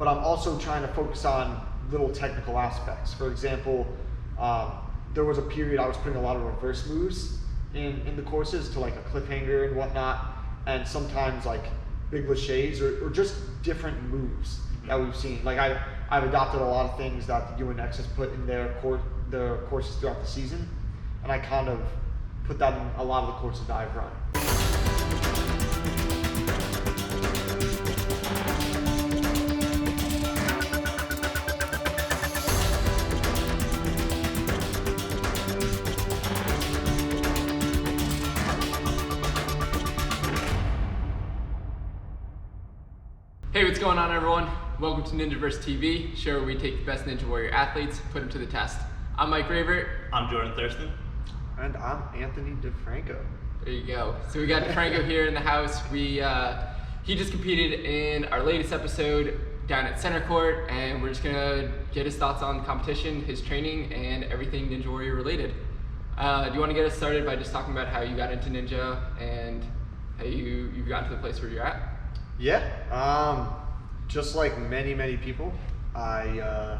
but I'm also trying to focus on little technical aspects. For example, there was a period I was putting a lot of reverse moves in the courses to like a cliffhanger and whatnot, and sometimes like big laches or just different moves that we've seen. Like I've adopted a lot of things that the UNX has put in their courses throughout the season, and I kind of put that in a lot of the courses that I've run. Hey, what's going on, everyone? Welcome to Ninjaverse TV, show where we take the best Ninja Warrior athletes, put them to the test. I'm Mike Ravert. I'm Jordan Thurston. And I'm Anthony DeFranco. There you go. So we got DeFranco here in the house. He just competed in our latest episode down at Center Court, and we're just gonna get his thoughts on the competition, his training, and everything Ninja Warrior related. Do you want to get us started by just talking about how you got into Ninja and how you've gotten to the place where you're at? Yeah, just like many people, I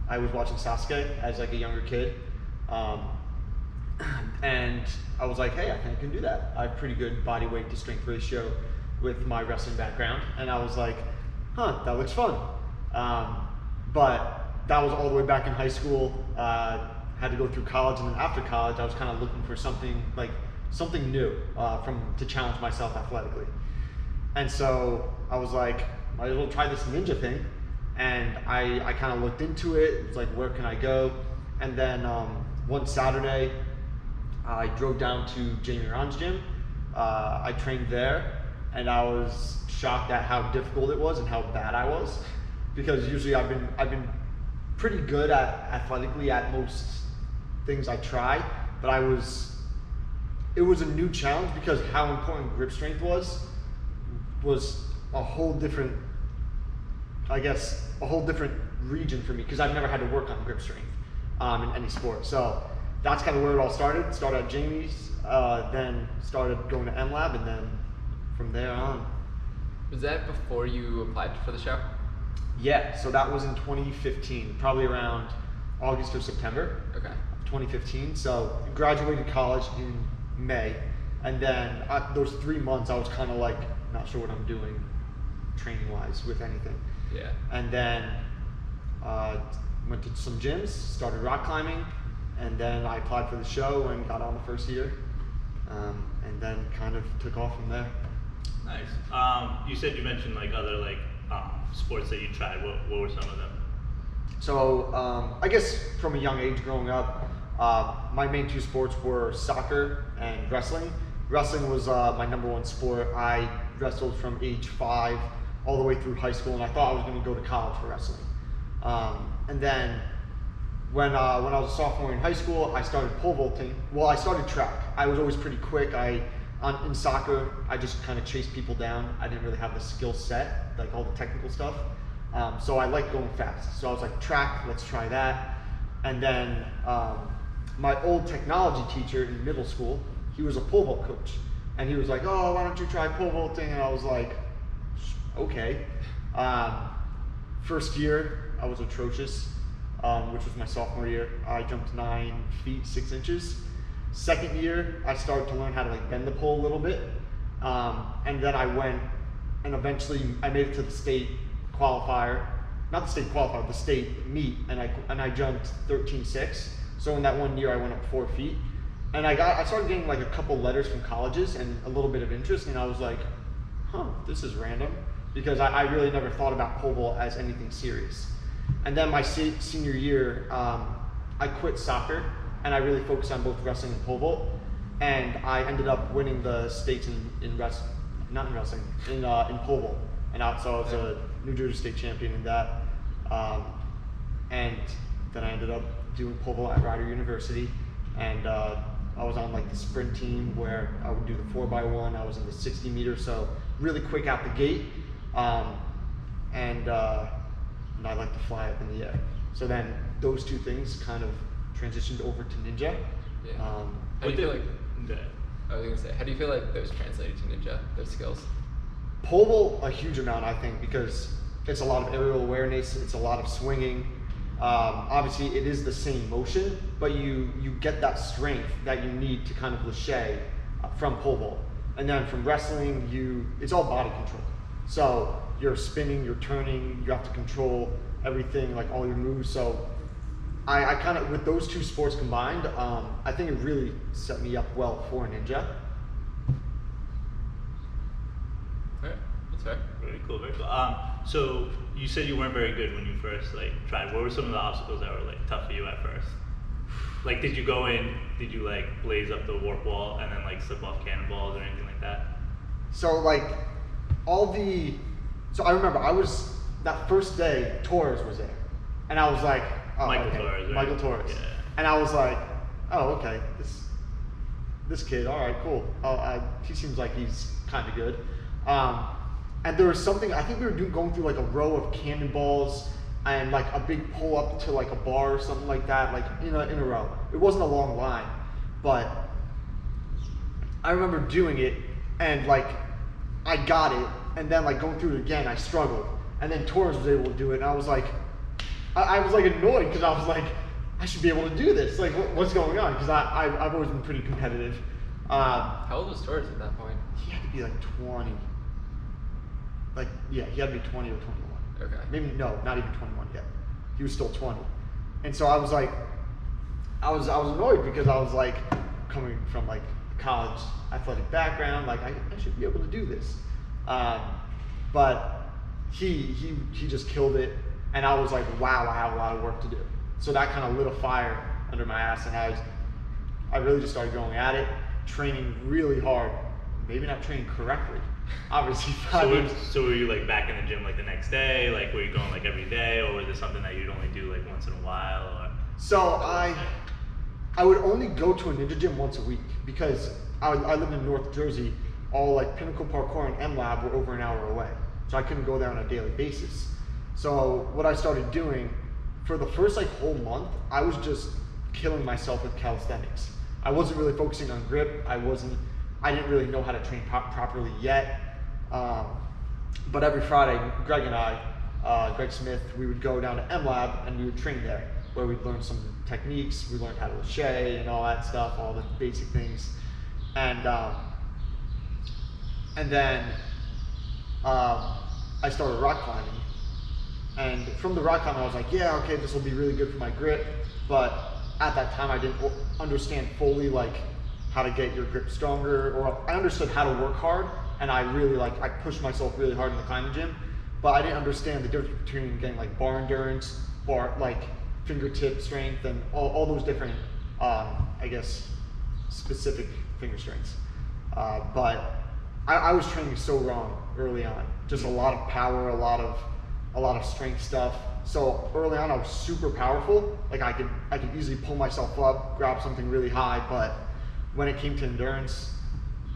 was watching Sasuke as like a younger kid, and I was like, hey, I think I can do that. I have pretty good body weight to strength ratio with my wrestling background, and I was like, that looks fun. But that was all the way back in high school. Had to go through college, and then after college, I was kind of looking for something new to challenge myself athletically. And so I was like, might as well try this ninja thing. And I kind of looked into it. It was like, where can I go? And then one Saturday, I drove down to Jamie Ron's gym. I trained there, and I was shocked at how difficult it was and how bad I was. Because usually I've been pretty good athletically at most things I try, but it was a new challenge because how important grip strength was a whole different, region for me, because I've never had to work on grip strength in any sport. So that's kind of where it all started. Started at Jamie's, then started going to M-Lab, and then from there on. Was that before you applied for the show? Yeah, so that was in 2015, probably around August or September. Okay. 2015. So graduated college in May, and then those 3 months I was kind of like not sure what I'm doing training wise with anything. Yeah. And then went to some gyms, started rock climbing, and then I applied for the show and got on the first year, and then kind of took off from there. Nice. You mentioned like other sports that you tried. What were some of them? So I guess from a young age growing up, my main two sports were soccer and wrestling. Wrestling was my number one sport. I wrestled from age 5 all the way through high school, and I thought I was going to go to college for wrestling. And then when I was a sophomore in high school, I started pole vaulting. Well, I started track. I was always pretty quick. In soccer, I just kind of chased people down. I didn't really have the skill set, like all the technical stuff. So I liked going fast. So I was like, track, let's try that. And then my old technology teacher in middle school, he was a pole vault coach. And he was like, oh, why don't you try pole vaulting? And I was like, okay. First year, I was atrocious, which was my sophomore year. I jumped 9 feet 6 inches. Second year, I started to learn how to bend the pole a little bit. And then I went, and eventually I made it to the state qualifier. Not the state qualifier, the state meet, and I jumped 13.6. So in that 1 year, I went up 4 feet. And I started getting a couple letters from colleges and a little bit of interest, and I was like, this is random, because I really never thought about pole vault as anything serious. And then my senior year, I quit soccer, and I really focused on both wrestling and pole vault, and I ended up winning the states in pole vault, and so I was a New Jersey state champion in that, and then I ended up doing pole vault at Rider University, and I was on the sprint team where I would do the 4x1. I was in the 60 meter, so really quick out the gate, and I like to fly up in the air. So then those two things kind of transitioned over to Ninja. Yeah. How do you feel like? I was gonna say, how do you feel like those translated to Ninja? Those skills? Pole vault a huge amount, I think, because it's a lot of aerial awareness. It's a lot of swinging. Obviously, it is the same motion, but you get that strength that you need to kind of lâcher from pole vault. And then from wrestling, it's all body control. So you're spinning, you're turning, you have to control everything, like all your moves. So I kind of, with those two sports combined, I think it really set me up well for ninja. Alright, that's fair. Very cool, very cool. So you said you weren't very good when you first like tried. What were some of the obstacles that were like tough for you at first? Like, did you go in? Did you like blaze up the warp wall and then like slip off cannonballs or anything like that? So like so I remember that first day Torres was there, and I was like, oh, Michael okay. Torres, right? Michael Torres, Yeah. and I was like, oh, okay, this kid, all right, cool. He seems like he's kind of good. And there was something, I think we were going through like a row of cannonballs and like a big pull up to like a bar or something like that, like in a row. It wasn't a long line, but I remember doing it and like I got it, and then like going through it again, I struggled. And then Torres was able to do it, and I was like, I was like annoyed because I was like, I should be able to do this. Like, what's going on? Because I've always been pretty competitive. How old was Torres at that point? He had to be like 20. Like, yeah, he had to be 20 or 21. Okay. Maybe, no, not even 21 yet. He was still 20. And so I was like, I was annoyed because I was like, coming from like a college athletic background, like I should be able to do this. But he just killed it. And I was like, wow, I have a lot of work to do. So that kind of lit a fire under my ass, and I really just started going at it, training really hard. Maybe not training correctly, obviously. So were you like back in the gym like the next day? Like, were you going like every day, or was it something that you'd only do like once in a while? Or? So I would only go to a ninja gym once a week because I lived in North Jersey. All like Pinnacle Parkour and M Lab were over an hour away, so I couldn't go there on a daily basis. So what I started doing for the first like whole month, I was just killing myself with calisthenics. I wasn't really focusing on grip. I didn't really know how to train properly yet. But every Friday, Greg and I, Greg Smith, we would go down to M Lab and we would train there, where we'd learn some techniques. We learned how to lâcher and all that stuff, all the basic things. And then I started rock climbing. And from the rock climbing, I was like, yeah, okay, this will be really good for my grip. But at that time, I didn't understand fully like how to get your grip stronger, or I understood how to work hard, and I pushed myself really hard in the climbing gym, but I didn't understand the difference between getting like bar endurance, like fingertip strength, and all those different, I guess, specific finger strengths. But I was training so wrong early on, just a lot of power, a lot of strength stuff. So early on, I was super powerful. Like I could easily pull myself up, grab something really high, but when it came to endurance,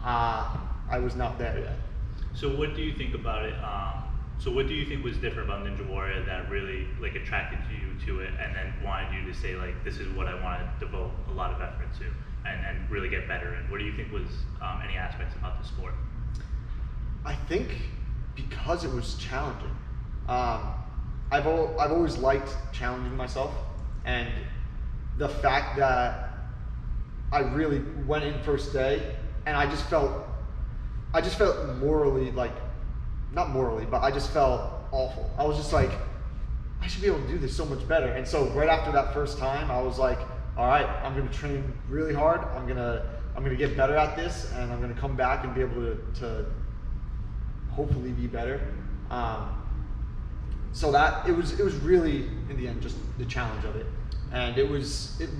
I was not there yet. So what do you think about it? So what do you think was different about Ninja Warrior that really like attracted you to it, and then wanted you to say like, this is what I want to devote a lot of effort to, and really get better in? What do you think was any aspects about the sport? I think because it was challenging. I've always liked challenging myself, and the fact that I really went in first day and I just felt morally, like, not morally, but I just felt awful. I was just like, I should be able to do this so much better. And so right after that first time, I was like, all right, I'm gonna train really hard. I'm gonna get better at this, and I'm gonna come back and be able to hopefully be better. So that it was really, in the end, just the challenge of it. And it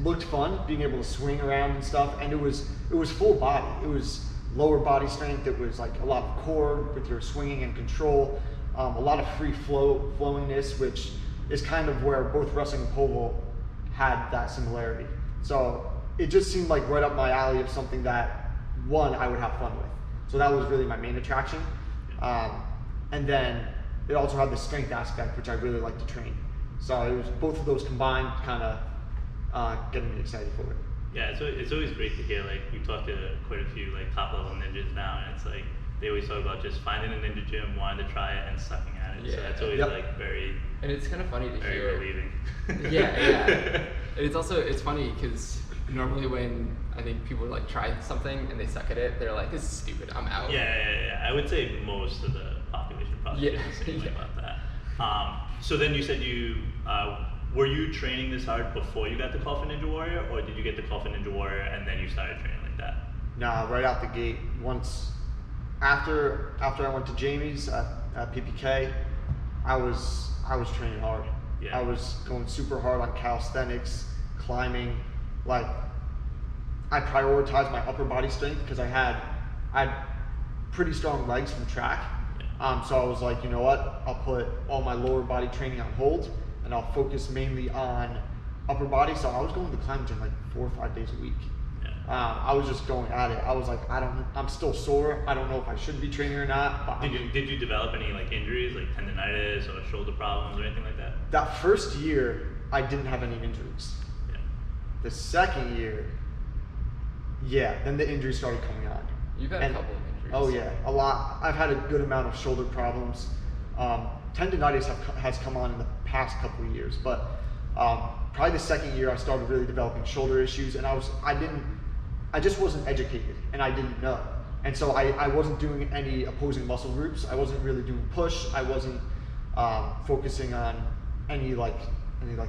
looked fun being able to swing around and stuff, and it was full body. It was lower body strength. It was like a lot of core with your swinging and control, a lot of free flowingness, which is kind of where both wrestling and pole vault had that similarity. So it just seemed like right up my alley of something that, one, I would have fun with. So that was really my main attraction. And then it also had the strength aspect, which I really like to train. So it was both of those combined, kind of getting me excited for it. Yeah, it's always great to hear. Like, we talked to quite a few like top level ninjas now, and it's like they always talk about just finding a ninja gym, wanting to try it, and sucking at minutes. So Yeah. that's always Yep. like very, And it's kind of funny to very hear. relieving. Yeah. And it's funny because normally when I think people like try something and they suck at it, they're like, "This is stupid. I'm out." Yeah. I would say most of the population probably Yeah. feels the same way Yeah. about that. So then you said you were you training this hard before you got the call for Ninja Warrior, or did you get the call for Ninja Warrior and then you started training like that? Nah, right out the gate. Once after I went to Jamie's at PPK, I was training hard. Yeah. I was going super hard on calisthenics, climbing. Like I prioritized my upper body strength because I had pretty strong legs from track. So I was like, you know what? I'll put all my lower body training on hold, and I'll focus mainly on upper body. So I was going to the climbing gym like 4 or 5 days a week. I was just going at it. I was like, I'm still sore. I don't know if I should be training or not. But Did you develop any like injuries, like tendonitis or shoulder problems or anything like that? that first year, I didn't have any injuries. Yeah. The second year, yeah, then the injuries started coming on. You've had a couple of injuries. Oh yeah, a lot. I've had a good amount of shoulder problems. Tendonitis has come on in the past couple of years, but probably the second year I started really developing shoulder issues, and I just wasn't educated, and I didn't know, and so I wasn't doing any opposing muscle groups. I wasn't really doing push. I wasn't focusing on any like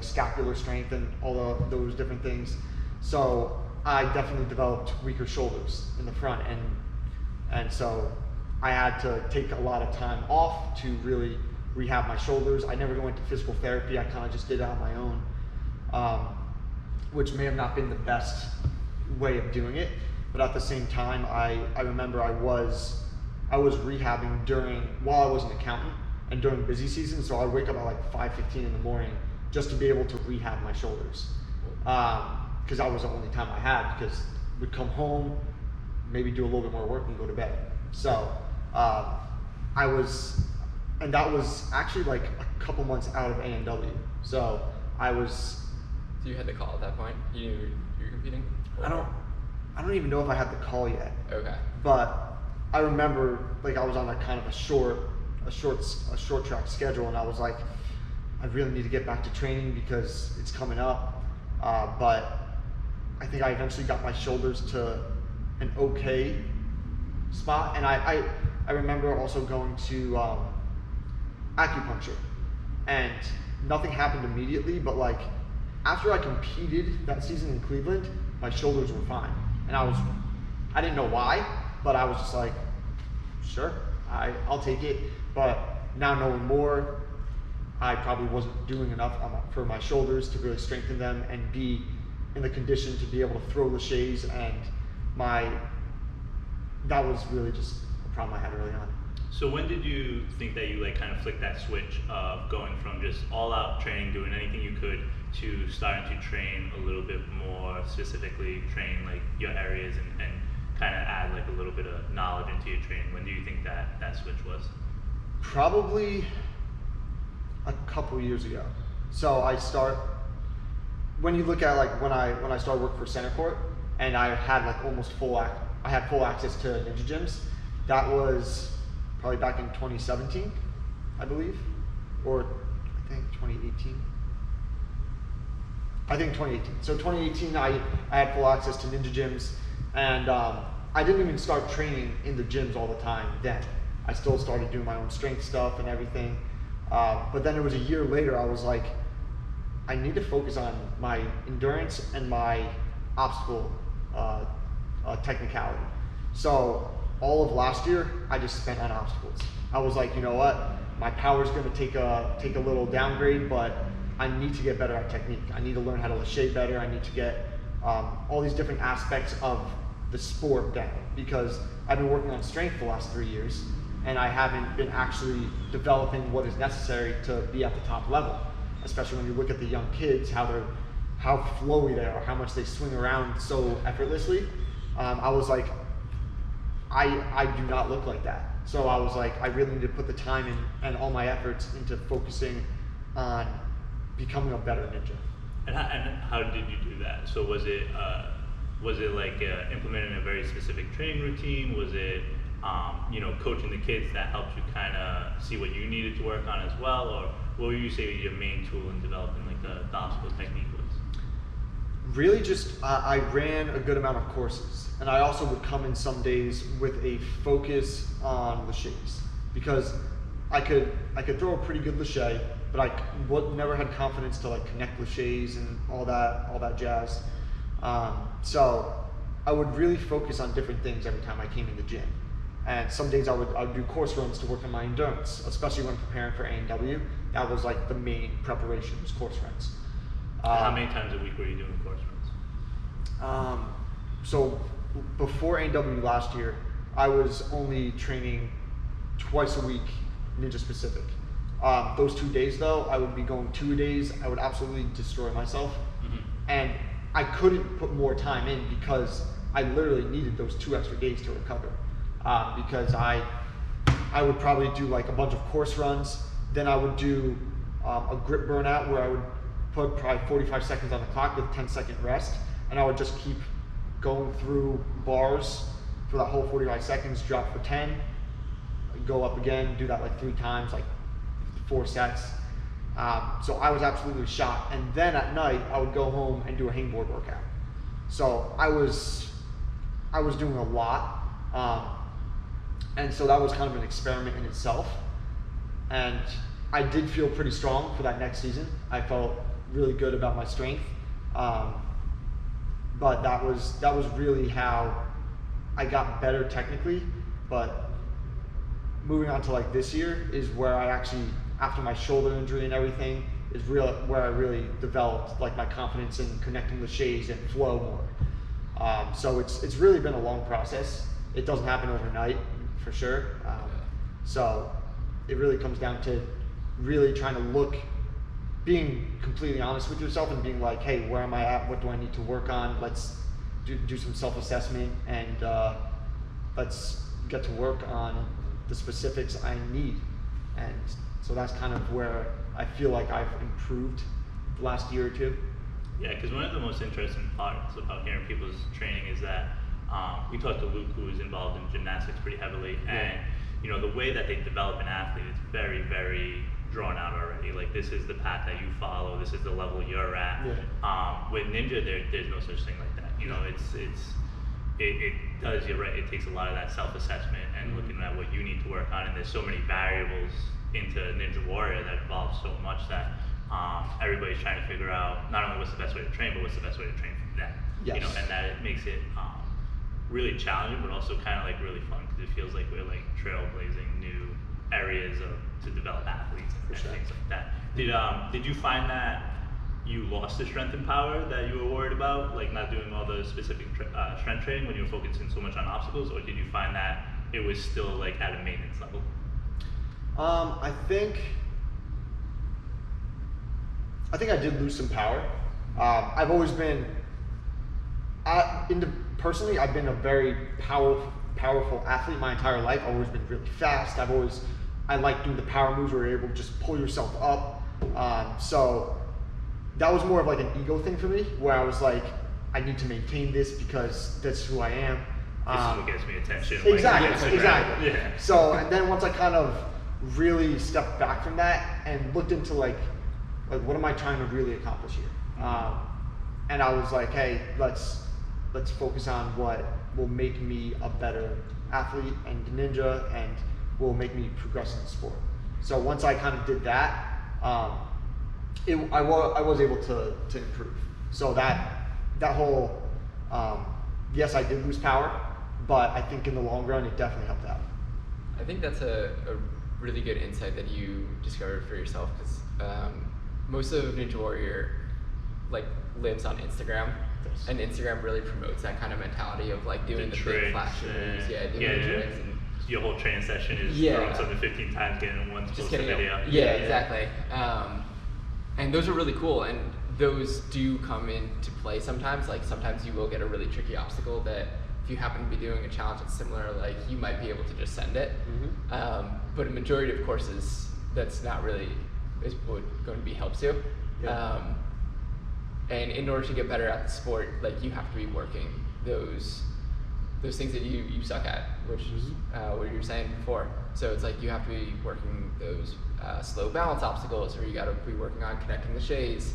scapular strength and all of those different things. So I definitely developed weaker shoulders in the front, and so I had to take a lot of time off to really rehab my shoulders. I never went to physical therapy. I kind of just did it on my own, which may have not been the best way of doing it, but at the same time, I remember I was rehabbing while I was an accountant and during busy season. So I would wake up at like 5:15 in the morning just to be able to rehab my shoulders, because that was the only time I had, because would come home, maybe do a little bit more work and go to bed. So and that was actually like a couple months out of A&W. So So you had the call at that point? You knew you were competing? I don't even know if I had the call yet. Okay. But I remember like I was on a kind of a short track schedule, and I was like, I really need to get back to training because it's coming up. But I think I eventually got my shoulders to an okay spot, and I remember also going to acupuncture, and nothing happened immediately, but like after I competed that season in Cleveland, my shoulders were fine, and I didn't know why, but I was just like, sure, I'll take it. But now knowing more, I probably wasn't doing enough for my shoulders to really strengthen them and be in the condition to be able to throw laches, and that was really just a problem I had early on. So when did you think that you like kind of flicked that switch of going from just all out training, doing anything you could, to starting to train a little bit more specifically, train like your areas and kind of add like a little bit of knowledge into your training? When do you think that switch was? Probably a couple years ago. So when you look at like when I started working for Center Court, and I had like almost full access to Ninja gyms. That was probably back in 2017, I believe, or I think 2018. I think 2018. So 2018, I had full access to Ninja gyms, and I didn't even start training in the gyms all the time then. I still started doing my own strength stuff and everything. But then it was a year later, I was like, I need to focus on my endurance and my obstacle technicality. So all of last year, I just spent on obstacles. I was like, you know what? My power's gonna take a little downgrade, but I need to get better at technique. I need to learn how to lache better. I need to get all these different aspects of the sport down, because I've been working on strength the last 3 years, and I haven't been actually developing what is necessary to be at the top level. Especially when you look at the young kids, how flowy they are, how much they swing around so effortlessly. I was like, I do not look like that. So I was like, I really need to put the time in and all my efforts into focusing on becoming a better ninja. And how did you do that? So was it like implementing a very specific training routine? Was it coaching the kids that helped you kind of see what you needed to work on as well, or what would you say your main tool in developing like the obstacle technique was? Really just I ran a good amount of courses, and I also would come in some days with a focus on laches, because I could throw a pretty good lache, but I never had confidence to like connect laches and all that jazz. So I would really focus on different things every time I came in the gym. And some days I would do course runs to work on my endurance, especially when preparing for A&W. That was like the main preparation, was course runs. How many times a week were you doing course runs? So before A&W last year, I was only training twice a week, Ninja specific. Those 2 days though, I would be going 2 days. I would absolutely destroy myself. Mm-hmm. And I couldn't put more time in because I literally needed those 2 extra days to recover. Because I would probably do like a bunch of course runs, then I would do a grip burnout where I would put probably 45 seconds on the clock with 10-second rest, and I would just keep going through bars for that whole 45 seconds, drop for 10, go up again, do that like 3 times, like 4 sets. So I was absolutely shot. And then at night, I would go home and do a hangboard workout. So I was doing a lot. And so that was kind of an experiment in itself. And I did feel pretty strong for that next season. I felt really good about my strength. But that was really how I got better technically. But moving on to like this year is where I actually, after my shoulder injury and everything, is where I really developed like my confidence in connecting the laches and flow more. So it's really been a long process. It doesn't happen overnight, for sure. So it really comes down to really trying to being completely honest with yourself and being like, hey, where am I at? What do I need to work on? Let's do some self-assessment, and let's get to work on the specifics I need. And so that's kind of where I feel like I've improved the last year or two. Yeah, because one of the most interesting parts about hearing people's training is that we talked to Luke, who is involved in gymnastics pretty heavily, and the way that they develop an athlete is very, very drawn out already. Like, this is the path that you follow, this is the level you're at. Yeah. With Ninja, there's no such thing like that. It does, you're right, it takes a lot of that self-assessment and looking at what you need to work on, and there's so many variables into Ninja Warrior that involves so much that everybody's trying to figure out not only what's the best way to train, but what's the best way to train for them. Yes. And that it makes it really challenging, but also kind of like really fun, because it feels like we're like trailblazing new areas to develop athletes and things like that. Did you find that you lost the strength and power that you were worried about, like not doing all the specific strength training when you were focusing so much on obstacles, or did you find that it was still like at a maintenance level? I think I did lose some power. I've always been, personally, I've been a very powerful athlete my entire life. I've always been really fast. I like doing the power moves where you're able to just pull yourself up. So that was more of like an ego thing for me, where I was like, I need to maintain this because that's who I am. This is what gets me attention. Exactly. Yeah. So, and then once I kind of really stepped back from that and looked into like what am I trying to really accomplish here? And I was like, hey, let's focus on what will make me a better athlete and ninja and will make me progress in the sport. So once I kind of did that, I was able to improve. So that whole, yes, I did lose power, but I think in the long run, it definitely helped out. I think that's a really good insight that you discovered for yourself, because most of Ninja Warrior lives on Instagram, and Instagram really promotes that kind of mentality of like doing the big flash moves, doing the tricks. And your whole training session is throwing something 15 times, getting one posted video. Exactly. And those are really cool, and those do come into play sometimes. Like sometimes you will get a really tricky obstacle that if you happen to be doing a challenge that's similar, like you might be able to just send it. But a majority of courses, that's not really what going to be helps you. And in order to get better at the sport, like you have to be working those those things that you suck at, which is what you were saying before. So it's like you have to be working those slow balance obstacles, or you got to be working on connecting the shays.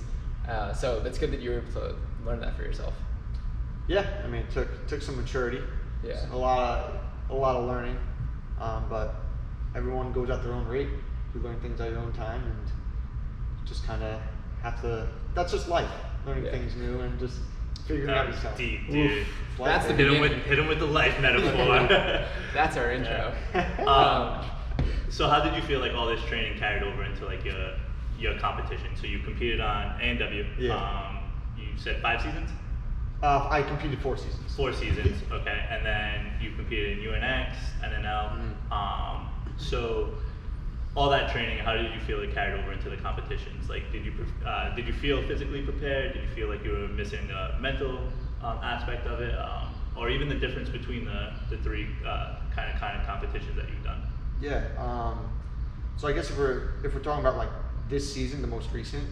So that's good that you were able to learn that for yourself. Yeah, I mean, it took some maturity. Yeah. A lot of learning, but everyone goes at their own rate. You learn things at your own time, and just kind of have to. That's just life, learning things new and just figuring out yourself. Deep, dude. Oof, That's the hit him with the life metaphor. That's our intro. So how did you feel like all this training carried over into like your competition? So you competed on A&W. Yeah. You said 5 seasons? I competed 4 seasons. 4 seasons, okay. And then you competed in UNX, NNL. So all that training, how did you feel it carried over into the competitions? Like, did you feel physically prepared? Did you feel like you were missing the mental aspect of it, or even the difference between the 3 kind of competitions that you've done? Yeah. So I guess if we're talking about like this season, the most recent,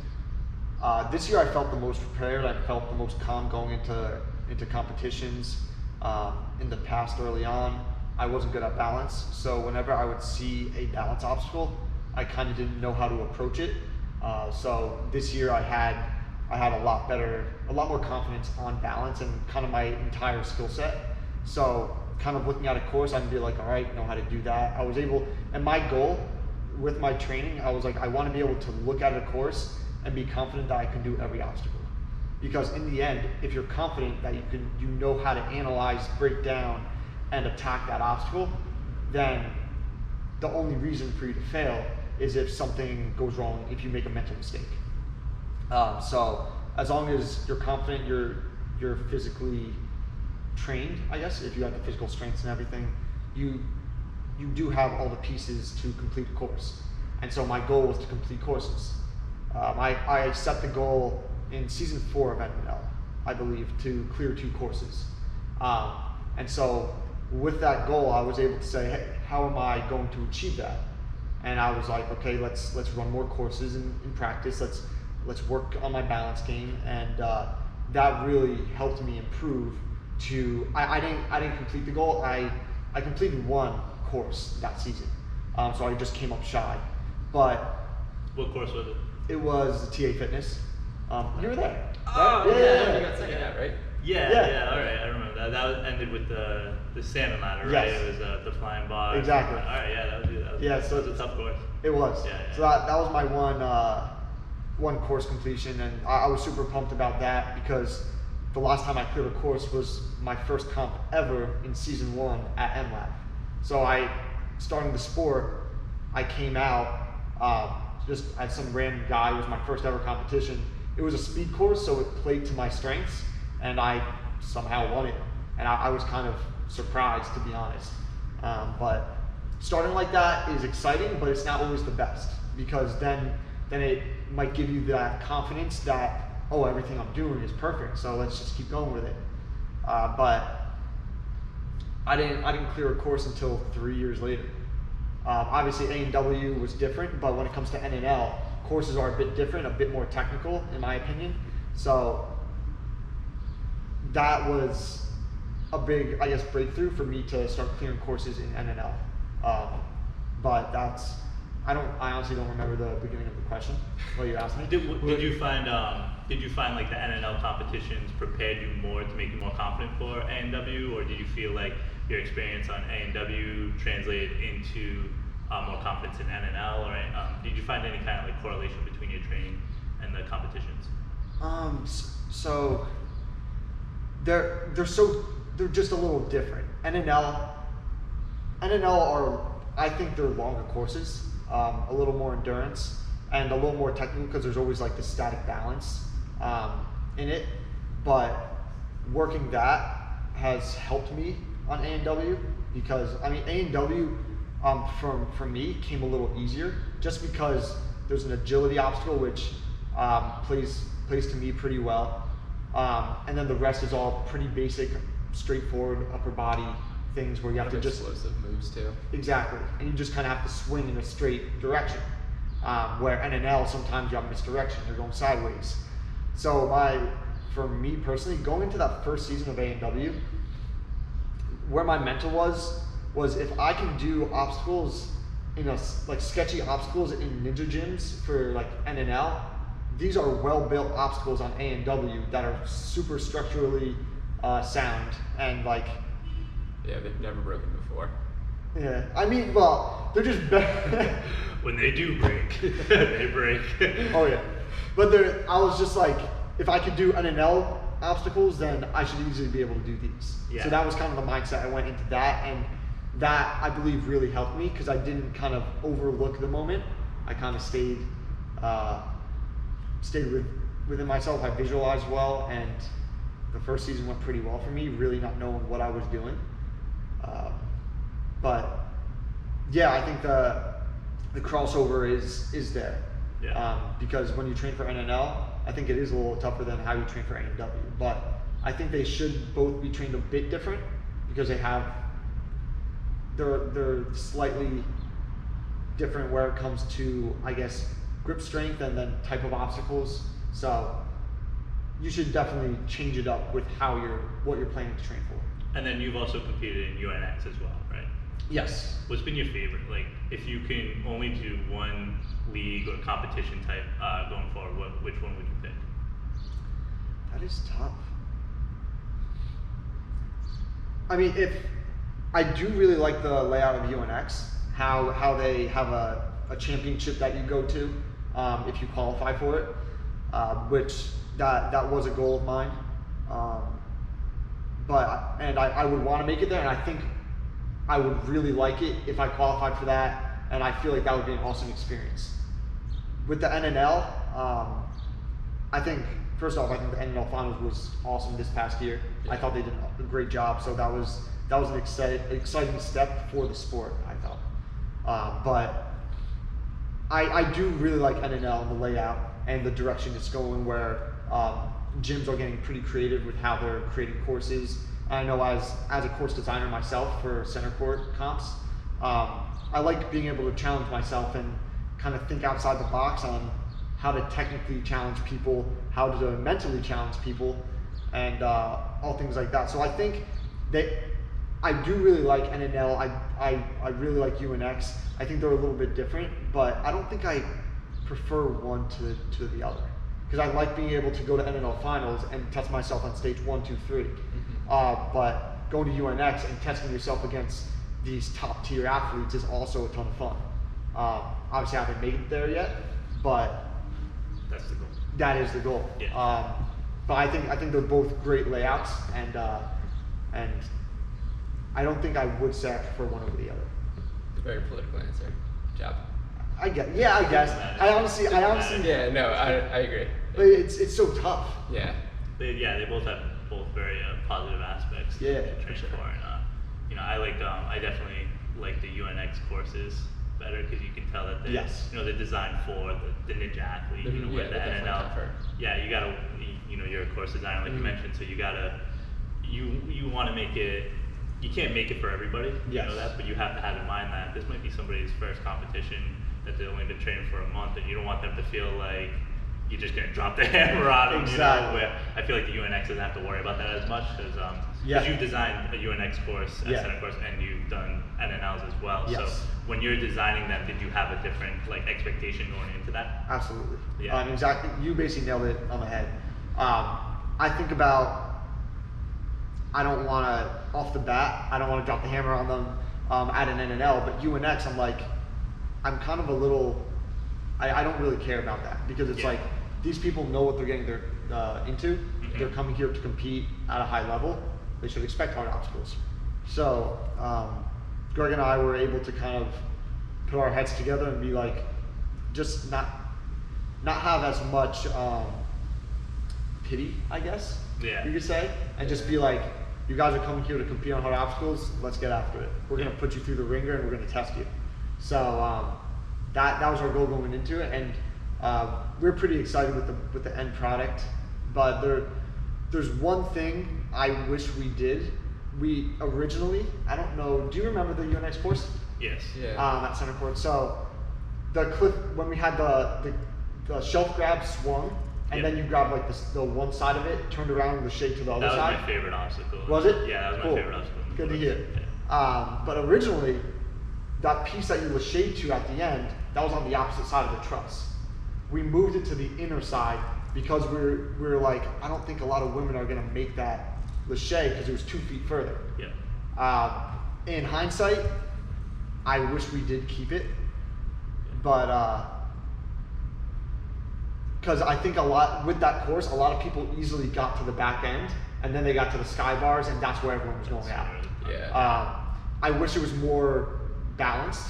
this year I felt the most prepared. I felt the most calm going into competitions. In the past, early on, I wasn't good at balance. So whenever I would see a balance obstacle, I kind of didn't know how to approach it. So this year I had a lot more confidence on balance and kind of my entire skill set. So kind of looking at a course, I'd be like, all right, know how to do that. I was able, and my goal with my training, I was like, I want to be able to look at a course and be confident that I can do every obstacle. Because in the end, if you're confident that you know how to analyze, break down, and attack that obstacle, then the only reason for you to fail is if something goes wrong, if you make a mental mistake. So as long as you're confident, you're physically trained, I guess, if you have the physical strengths and everything, you do have all the pieces to complete a course. And so my goal was to complete courses. I set the goal in season 4 of NNL, I believe, to clear 2 courses. And so with that goal, I was able to say, hey, how am I going to achieve that? And I was like, okay, let's run more courses in practice. Let's work on my balance game, and that really helped me improve. I didn't complete the goal. I completed 1 course that season, so I just came up shy. But what course was it? It was TA Fitness. You were there. Oh, right? yeah. You got second at, right? Yeah, all right, I remember that. That ended with the Salmon Ladder, right? Yes. It was the flying bar. Exactly. All right, yeah, that was a tough course. It was. Yeah. So that was my one course completion, and I was super pumped about that because the last time I cleared a course was my first comp ever in season 1 at MLab. So starting the sport, I came out just as some random guy. It was my first ever competition. It was a speed course, so it played to my strengths, and I somehow won it. And I was kind of surprised, to be honest. But starting like that is exciting, but it's not always the best, because then it might give you that confidence that, oh, everything I'm doing is perfect, so let's just keep going with it. But I didn't clear a course until 3 years later. Obviously A&W was different, but when it comes to NNL, courses are a bit different, a bit more technical, in my opinion. So that was a big, I guess, breakthrough for me to start clearing courses in NNL. But I honestly don't remember the beginning of the question, what you asked me. Did you find like the NNL competitions prepared you more to make you more confident for A&W, or did you feel like your experience on A&W translated into more confidence in NNL, or did you find any kind of like correlation between your training and the competitions? So they're just a little different. NNL are, I think they're longer courses, a little more endurance and a little more technical because there's always like the static balance in it. But working that has helped me on A&W because I mean A&W for me came a little easier just because there's an agility obstacle which plays to me pretty well, and then the rest is all pretty basic, straightforward upper body things where you have to just explosive moves too. Exactly, and you just kind of have to swing in a straight direction. Where NNL sometimes you have misdirection, you're going sideways. So for me personally, going into that first season of A&W, where my mental was if I can do obstacles in like sketchy obstacles in ninja gyms for like NNL, these are well built obstacles on A&W that are super structurally sound and like. Yeah, they've never broken before. Yeah, I mean, well, they're just better. When they do break, they break. Oh yeah, but I was just like, if I could do NNL obstacles, then I should easily be able to do these. Yeah. So that was kind of the mindset I went into that, and that I believe really helped me because I didn't kind of overlook the moment. I kind of stayed within myself. I visualized well, and the first season went pretty well for me, really not knowing what I was doing. But yeah, I think the crossover is there. Yeah. Because when you train for NNL, I think it is a little tougher than how you train for A&W. But I think they should both be trained a bit different because they're slightly different where it comes to, I guess, grip strength and then type of obstacles. So you should definitely change it up with what you're planning to train for. And then you've also competed in UNX as well, right? Yes. What's been your favorite? Like, if you can only do one league or competition type going forward, which one would you pick? That is tough. I mean, I do really like the layout of UNX, how they have a championship that you go to if you qualify for it, which that was a goal of mine. I would want to make it there, and I think I would really like it if I qualified for that, and I feel like that would be an awesome experience. With the NNL, I think, first off, I think the NNL Finals was awesome this past year. I thought they did a great job, so that was an exciting step for the sport, I thought. But I do really like NNL and the layout and the direction it's going, where gyms are getting pretty creative with how they're creating courses. I know as a course designer myself for center court comps, I like being able to challenge myself and kind of think outside the box on how to technically challenge people, how to mentally challenge people, and all things like that. So I think that I do really like NNL. I really like UNX. I think they're a little bit different, but I don't think I prefer one to the other. Because I like being able to go to NNL finals and test myself on stage 1, 2, 3. But going to UNX and testing yourself against these top tier athletes is also a ton of fun. Obviously I haven't made it there yet, but That's the goal. that is the goal. Yeah. But I think they're both great layouts, and I don't think I would say I prefer one over the other. It's a very political answer. Job. I guess. I honestly. Yeah, no, I agree. But it's so tough. Yeah. They both have very positive aspects Yeah, to for train sure. for, and I definitely like the UNX courses better because you can tell that they they're designed for the ninja athlete. Where the definitely NNL. tougher. Yeah, you gotta. You're a course designer, like you mentioned, so you gotta. You want to make it. You can't make it for everybody. You know that, but you have to have in mind that this might be somebody's first competition that they've only been training for a month, and you don't want them to feel like you're just gonna drop the hammer on them. Exactly. Where I feel like the UNX doesn't have to worry about that as much because you've designed a UNX course, a center course, and you've done NNLs as well. Yes. So when you're designing them, did you have a different expectation going into that? Absolutely. Yeah. Exactly. You basically nailed it on the head. I think about. I don't want to, off the bat, I don't want to drop the hammer on them at an NNL, but UNX, I'm kind of a little, I don't really care about that because it's like, these people know what they're getting into. Mm-hmm. They're coming here to compete at a high level. They should expect hard obstacles. So, Greg and I were able to kind of put our heads together and be like, just not have as much pity, I guess. Yeah. You could say, and just be like, you guys are coming here to compete on hard obstacles. Let's get after it. We're gonna put you through the ringer and we're gonna test you. So that was our goal going into it, and we're pretty excited with the end product. But there's one thing I wish we did. We originally, I don't know. Do you remember the UNX course? Yes. Yeah. At center court. So the cliff when we had the shelf grab swung. And then you grab like the one side of it, turned around, and the shake to the other side. That was my favorite obstacle. Was it? Yeah, that was my favorite obstacle. Good to hear. But originally, that piece that you lached to at the end, that was on the opposite side of the truss. We moved it to the inner side because we were like, I don't think a lot of women are gonna make that lachet because it was 2 feet further. Yeah. In hindsight, I wish we did keep it, but because I think with that course, a lot of people easily got to the back end and then they got to the sky bars and that's where everyone was going out. Yeah. I wish it was more balanced,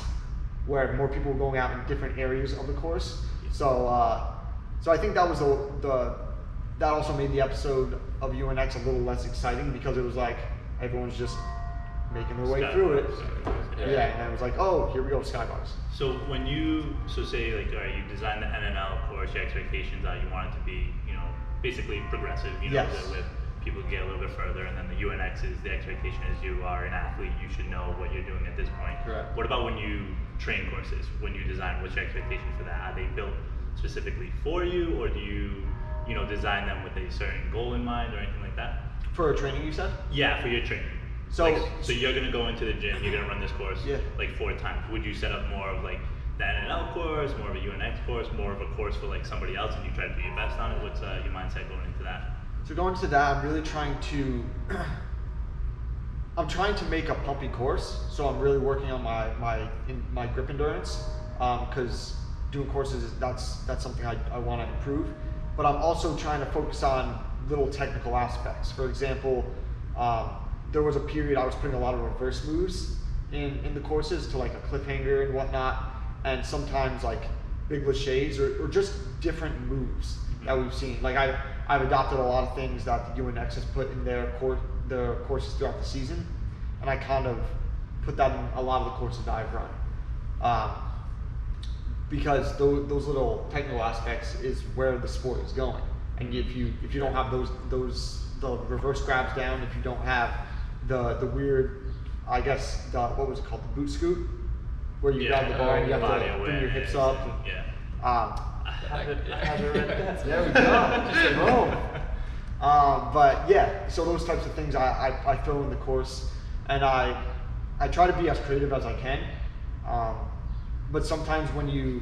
where more people were going out in different areas of the course. So I think that was that also made the episode of UNX a little less exciting because it was like everyone's just making their way through it. Yeah, and it was like, oh, here we go, sky bars. So when say like, all right, you designed the NNL course, your expectations are you want it to be, basically progressive, Yes. with people get a little bit further, and then the UNX is the expectation is you are an athlete, you should know what you're doing at this point. Correct. What about when you train courses? When you design, what's your expectation for that? Are they built specifically for you, or do you, design them with a certain goal in mind or anything like that? For a training, you said? Yeah, for your training. So You're gonna go into the gym, you're gonna run this course Yeah. like 4 times. Would you set up more of like the NNL course, more of a UNX course, more of a course for like somebody else, and you try to do your best on it? What's your mindset going into that? So going to that, I'm really trying to make a pumpy course. So I'm really working on my grip endurance because doing courses that's something I want to improve. But I'm also trying to focus on little technical aspects. For example, there was a period I was putting a lot of reverse moves in the courses to like a cliffhanger and whatnot, and sometimes like big lachets or just different moves that we've seen. Like I've adopted a lot of things that the UNX has put in their courses throughout the season, and I kind of put that in a lot of the courses that I've run. Because those little technical aspects is where the sport is going. And if you don't have the reverse grabs down, if you don't have the weird, I guess what was it called, the boot scoot, where you grab the ball and you have to bring your hips up. Yeah. I haven't read that. There we go. Just boom. But yeah, so those types of things I throw in the course, and I try to be as creative as I can. But sometimes when you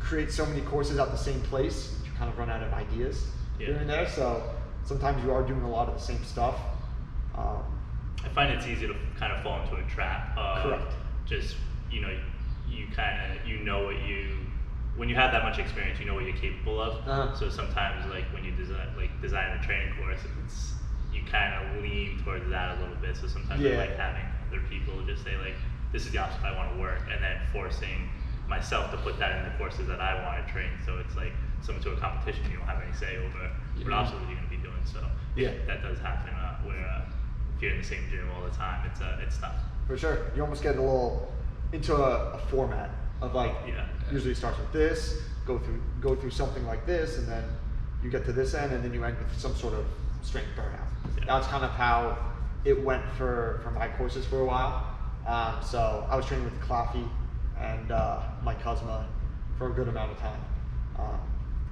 create so many courses at the same place, you kind of run out of ideas here and there. So sometimes you are doing a lot of the same stuff. I find it's easy to kind of fall into a trap. Correct. Just when you have that much experience, you know what you're capable of. So sometimes like when you design a training course, you kind of lean towards that a little bit. So sometimes I like having other people just say like, this is the obstacle I want to work, and then forcing myself to put that in the courses that I want to train. So it's like similar to a competition, you don't have any say over what obstacles you're going to be doing. So that does happen where if you're in the same gym all the time, it's tough. For sure, you almost get a little into a format of like, usually it starts with this, go through something like this, and then you get to this end, and then you end with some sort of strength burnout. That's kind of how it went for my courses for a while. So I was training with Claffey and Mike Kuzma for a good amount of time.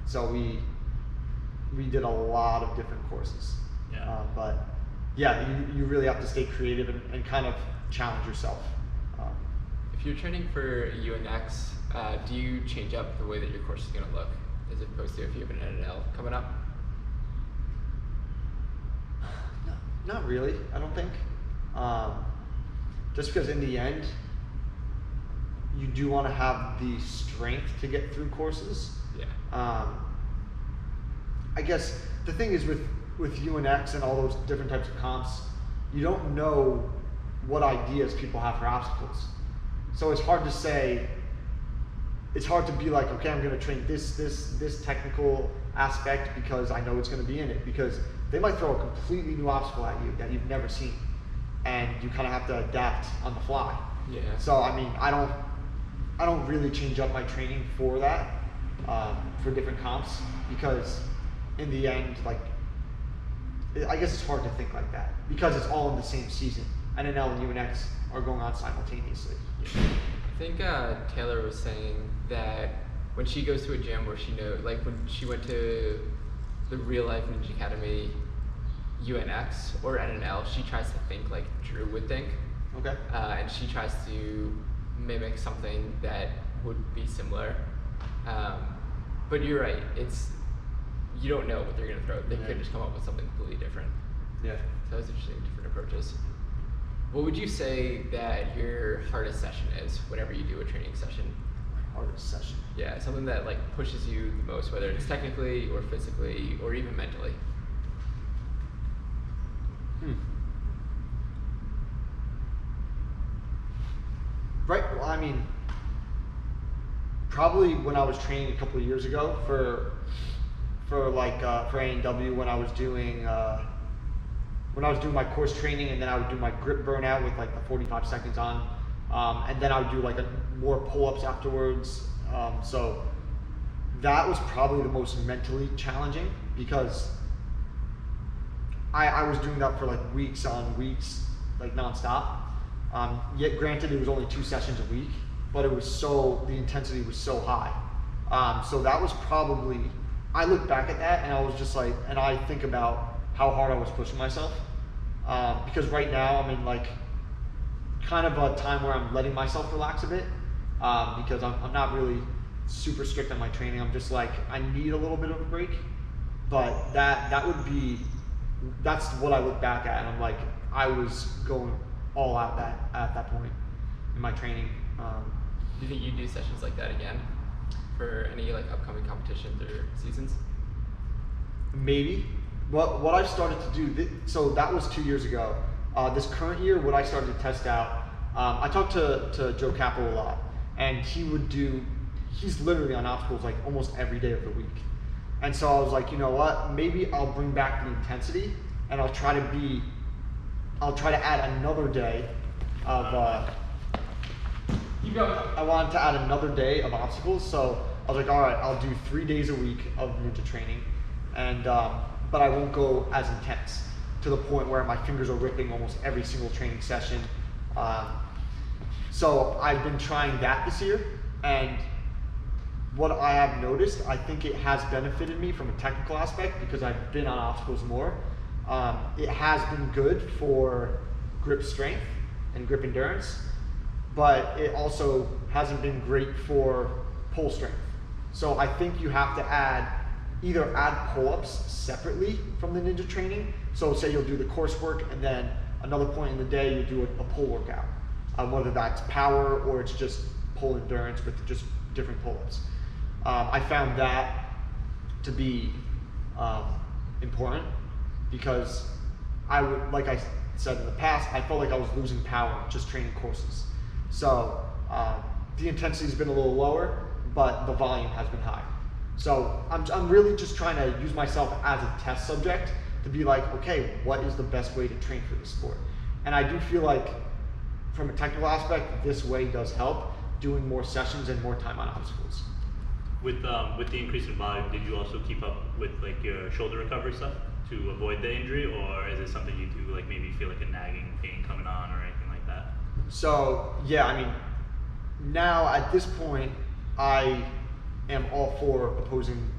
So we did a lot of different courses. But yeah, you really have to stay creative and kind of challenge yourself. If you're training for UNX, do you change up the way that your course is going to look as opposed to if you have an NNL coming up? Not really, I don't think. Just because in the end, you do want to have the strength to get through courses. I guess the thing is with UNX and all those different types of comps, you don't know what ideas people have for obstacles. So it's hard to say, it's hard to be like, okay, I'm going to train this technical aspect because I know it's going to be in it, because they might throw a completely new obstacle at you that you've never seen, and you kind of have to adapt on the fly. So I mean, I don't really change up my training for that, for different comps, because in the end, like, I guess it's hard to think like that because it's all in the same season. NNL and UNX are going on simultaneously. I think Taylor was saying that when she goes to a gym where she knows, like when she went to the real life Ninja Academy UNX or NNL, she tries to think like Drew would think. Okay. And she tries to mimic something that would be similar. But you're right, you don't know what they're going to throw. They could just come up with something completely different. Yeah. So it's interesting, different approaches. What would you say that your hardest session is whenever you do a training session? Hardest session. Yeah, something that like pushes you the most, whether it's technically or physically or even mentally. Right. Well, I mean, probably when I was training a couple of years ago for A&W, when I was doing my course training, and then I would do my grip burnout with like the 45 seconds on, and then I would do like more pull-ups afterwards. So that was probably the most mentally challenging, because I was doing that for like weeks on weeks, like nonstop. Yet granted, it was only 2 sessions a week, but the intensity was so high. So that was probably, I look back at that and I was just like, and I think about how hard I was pushing myself. Because right now I'm in like kind of a time where I'm letting myself relax a bit, because I'm not really super strict on my training. I'm just like, I need a little bit of a break. But that's what I look back at, and I'm like, I was going all out at that point in my training. Do you think you'd do sessions like that again for any like upcoming competitions or seasons? Maybe. What I've started to do, so that was 2 years ago. This current year, what I started to test out, I talked to Joe Capel a lot, and he's literally on obstacles like almost every day of the week. And so I was like, you know what, maybe I'll bring back the intensity, and I'll try to add another day of, Keep going. I wanted to add another day of obstacles. So I was like, all right, I'll do 3 days a week of ninja training, and but I won't go as intense to the point where my fingers are ripping almost every single training session. So I've been trying that this year, and what I have noticed, I think it has benefited me from a technical aspect because I've been on obstacles more. It has been good for grip strength and grip endurance, but it also hasn't been great for pull strength. So I think you have to either add pull-ups separately from the ninja training. So say you'll do the coursework, and then another point in the day you do a pull workout, whether that's power or it's just pull endurance with just different pull-ups. I found that to be important, because like I said in the past, I felt like I was losing power just training courses. So the intensity has been a little lower, but the volume has been high. So I'm really just trying to use myself as a test subject to be like, okay, what is the best way to train for this sport? And I do feel like from a technical aspect, this way does help, doing more sessions and more time on obstacles. With the increase in volume, did you also keep up with like your shoulder recovery stuff to avoid the injury, or is it something you do like maybe feel like a nagging pain coming on or anything like that? So yeah, I mean, now at this point, I am all for opposing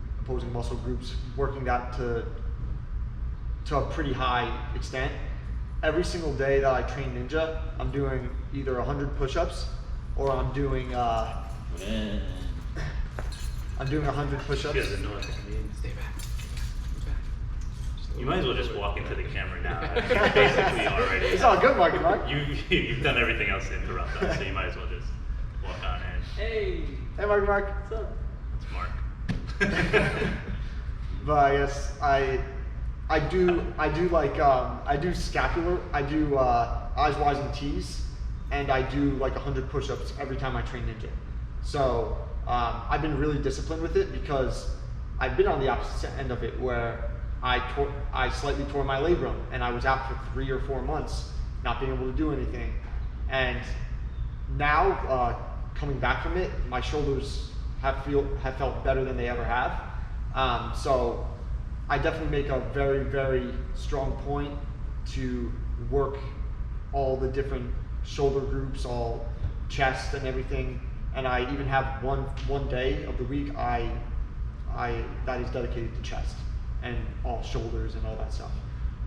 muscle groups, working that to a pretty high extent. Every single day that I train ninja, I'm doing either 100 push-ups or I'm doing 100 push-ups. She doesn't know what that means. Stay back. You might as well just walk into the camera now. Basically, already. It's all good, Mark. You've done everything else to interrupt us, so you might as well just walk on in. Hey. Hey, Mark. What's up? It's Mark. But I guess I do scapular, I do eyes, Y's, and T's, and I do like 100 push-ups every time I train ninja. So I've been really disciplined with it, because I've been on the opposite end of it, where I slightly tore my labrum, and I was out for 3 or 4 months not being able to do anything. And now coming back from it, my shoulders have felt better than they ever have. So I definitely make a very, very strong point to work all the different shoulder groups, all chest and everything. And I even have one day of the week that is dedicated to chest and all shoulders and all that stuff.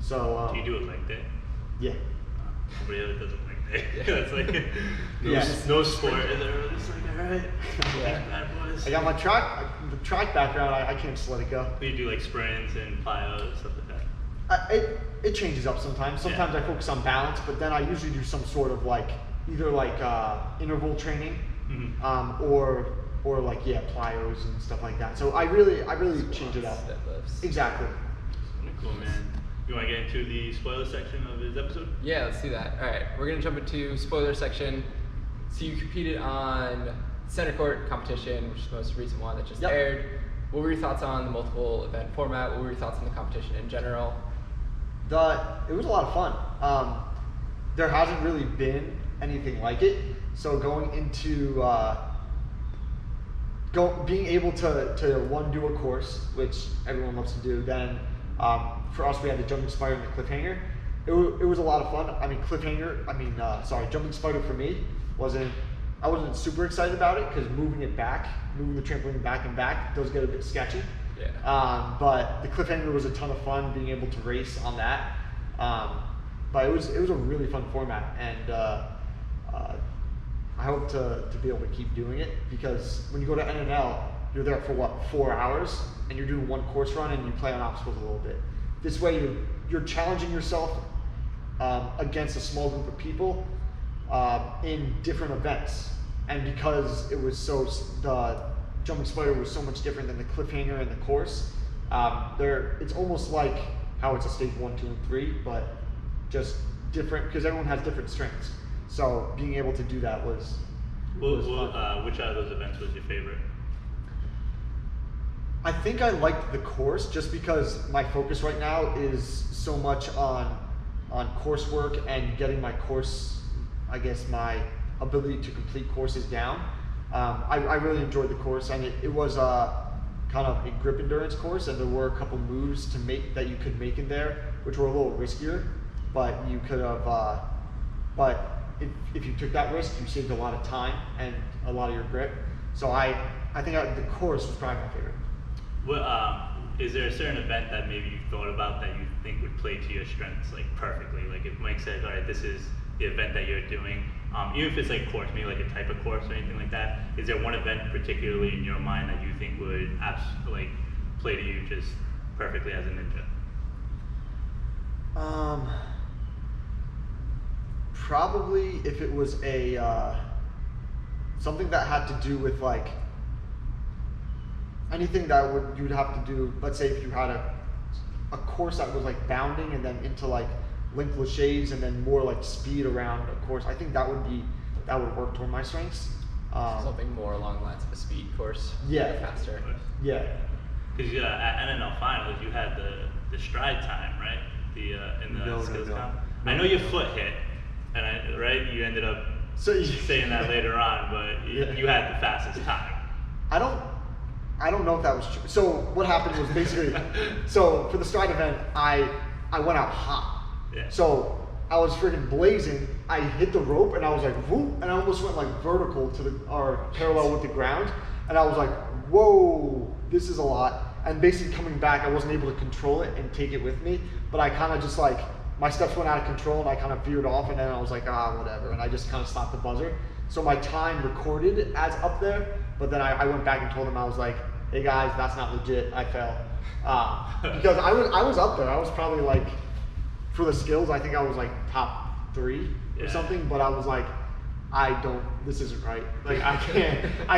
So Do you do a leg day? yeah. Nobody ever does a leg day. Yeah. That's like Yeah. no sport. And they're just like, all right, Yeah. bad boys. I got my the track background. I can't just let it go. You do like sprints and plyos, stuff like that. It changes up sometimes. Sometimes I focus on balance, but then I usually do some sort of like either like interval training, or like plyos and stuff like that. So I really change it up. Deadlifts. Exactly. Cool, man. You want to get into the spoiler section of his episode? Yeah, let's do that. All right, we're gonna jump into spoiler section. So you competed on center court competition, which is the most recent one that just Yep. aired. What were your thoughts on the multiple event format? What were your thoughts on the competition in general? It was a lot of fun. There hasn't really been anything like it. So going into being able to one, do a course, which everyone loves to do. Then for us, we had the jumping spider and the cliffhanger. It was a lot of fun. I mean, jumping spider for me I wasn't super excited about it because moving the trampoline back and back does get a bit sketchy. Yeah. But the cliffhanger was a ton of fun, being able to race on that. But it was a really fun format, and I hope to be able to keep doing it, because when you go to NNL, you're there for 4 hours, and you're doing one course run and you play on obstacles a little bit. This way you're challenging yourself against a small group of people in different events. And because the jumping spider was so much different than the cliffhanger and the course, it's almost like how it's a stage 1, 2, and 3, but just different, because everyone has different strengths. So being able to do that was fun. Which out of those events was your favorite? I think I liked the course just because my focus right now is so much on coursework and getting my course, I guess my ability to complete courses down. I really enjoyed the course, and it was kind of a grip endurance course, and there were a couple moves that you could make in there, which were a little riskier, but you could have, but if you took that risk, you saved a lot of time and a lot of your grip. So I think the course was probably my favorite. Well, is there a certain event that maybe you thought about that you think would play to your strengths like perfectly? Like if Mike said, all right, this is the event that you're doing, even if it's like course, maybe like a type of course or anything like that, is there one event particularly in your mind that you think would play to you just perfectly as a ninja? Probably if it was something that had to do with like anything that you'd have to do. Let's say if you had a course that was like bounding and then into like linked laches and then more like speed around a course, I think that would work toward my strengths. Something more along the lines of a speed course. Yeah. Faster. Yeah. Because at NNL finals, you had the stride time, right? In the skills comp. I know your foot hit, and right, you ended up saying that later on, but you had the fastest time. I don't know if that was true. So what happened was basically, so for the stride event, I went out hot. Yeah. So I was freaking blazing. I hit the rope and I was like, whoop, and I almost went like vertical or parallel with the ground. And I was like, whoa, this is a lot. And basically coming back, I wasn't able to control it and take it with me. But I kind of just like, my steps went out of control and I kind of veered off, and then I was like, whatever. And I just kind of stopped the buzzer. So my time recorded as up there, but then I went back and told them, I was like, hey guys, that's not legit, I fell. Because I was up there. I was probably like, for the skills, I think I was like top 3 or something, but I was like, this isn't right. Like I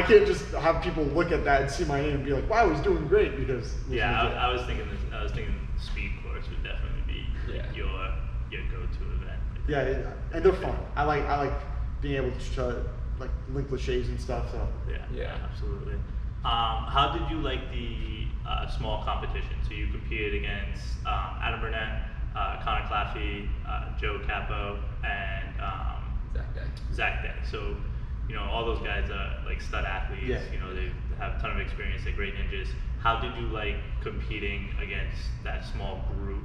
can't just have people look at that and see my name and be like, wow, he's doing great, because I was thinking speed course would definitely be like your go-to event. Yeah, and they're fun. I like being able to like link laches and stuff. So yeah, absolutely. How did you like the small competition? So you competed against Adam Burnett, Connor Claffey, Joe Capo, and Zach Day. So, all those guys are like stud athletes. Yeah. They have a ton of experience. They're great ninjas. How did you like competing against that small group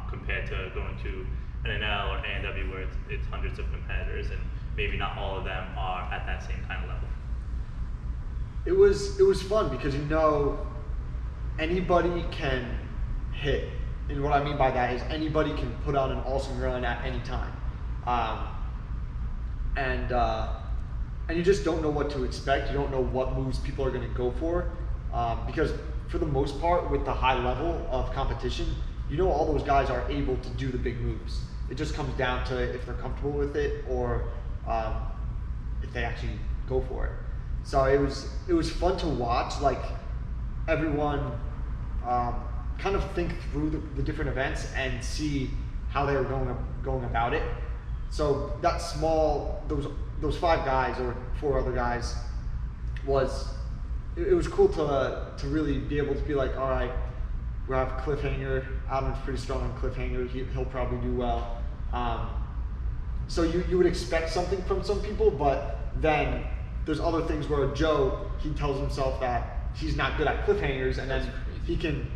compared to going to an NL or A&W where it's hundreds of competitors and maybe not all of them are at that same kind of level? It was fun because anybody can hit. And what I mean by that is anybody can put on an awesome run at any time. And you just don't know what to expect. You don't know what moves people are going to go for. Because for the most part, with the high level of competition, you know all those guys are able to do the big moves. It just comes down to if they're comfortable with it or if they actually go for it. So it was fun to watch, like everyone kind of think through the different events and see how they were going about it. So that those 5 guys or 4 other guys it was cool to really be able to be like, all right, we have Cliffhanger. Adam's pretty strong on Cliffhanger. He'll probably do well. So you would expect something from some people, but then there's other things where Joe, he tells himself that he's not good at cliffhangers, and then he can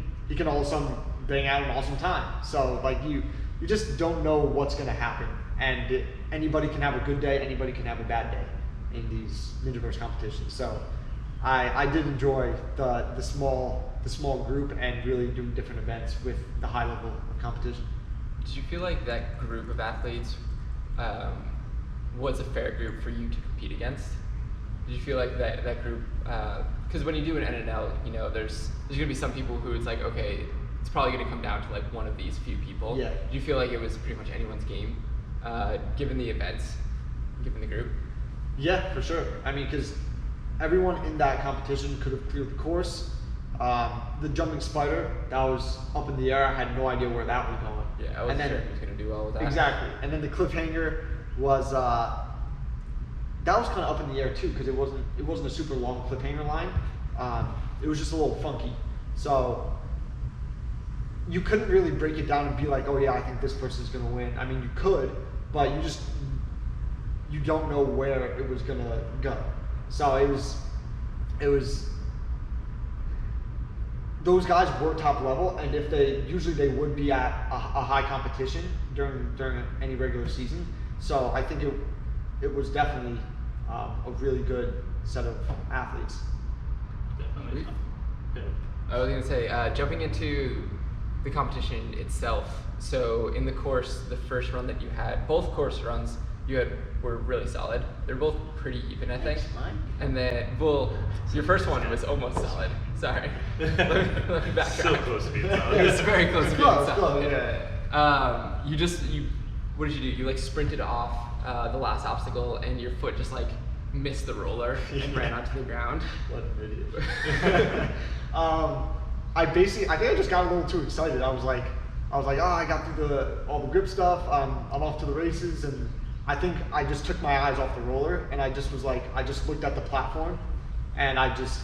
all of a sudden bang out an awesome time. So like you just don't know what's gonna happen, and anybody can have a good day, anybody can have a bad day in these Ninjaverse competitions. So I did enjoy the small group and really doing different events with the high level of competition. Did you feel like that group of athletes was a fair group for you to compete against? Did you feel like that group, because when you do an NNL, you know, there's gonna be some people who it's like, okay, it's probably gonna come down to like one of these few people. Yeah. Did you feel like it was pretty much anyone's game, given the events, given the group? Yeah, for sure. I mean, because everyone in that competition could have cleared the course. The jumping spider, that was up in the air. I had no idea where that was going. Yeah, I wasn't sure he was gonna do well with that. Exactly. And then the cliffhanger was that was kind of up in the air too, because it wasn't a super long cliffhanger line. It was just a little funky. So you couldn't really break it down and be like, oh yeah, I think this person's gonna win. I mean, you could, but you don't know where it was gonna go. So it was those guys were top level, and if they would be at a high competition during any regular season. So I think it was definitely a really good set of athletes. Definitely. I was gonna say, jumping into the competition itself. So in the course, the first run that you had, both course runs you had were really solid. They're both pretty even, I think. Mine? And then, well, your first one was almost solid. Sorry. let me back So up. close to being solid. It was very close to being Close, solid. yeah. What did you do? You like sprinted off the last obstacle, and your foot just like missed the roller and ran onto the ground. What an idiot. I think I just got a little too excited. I was like, oh, I got through all the grip stuff. I'm off to the races, and I think I just took my eyes off the roller, and I just looked at the platform, and I just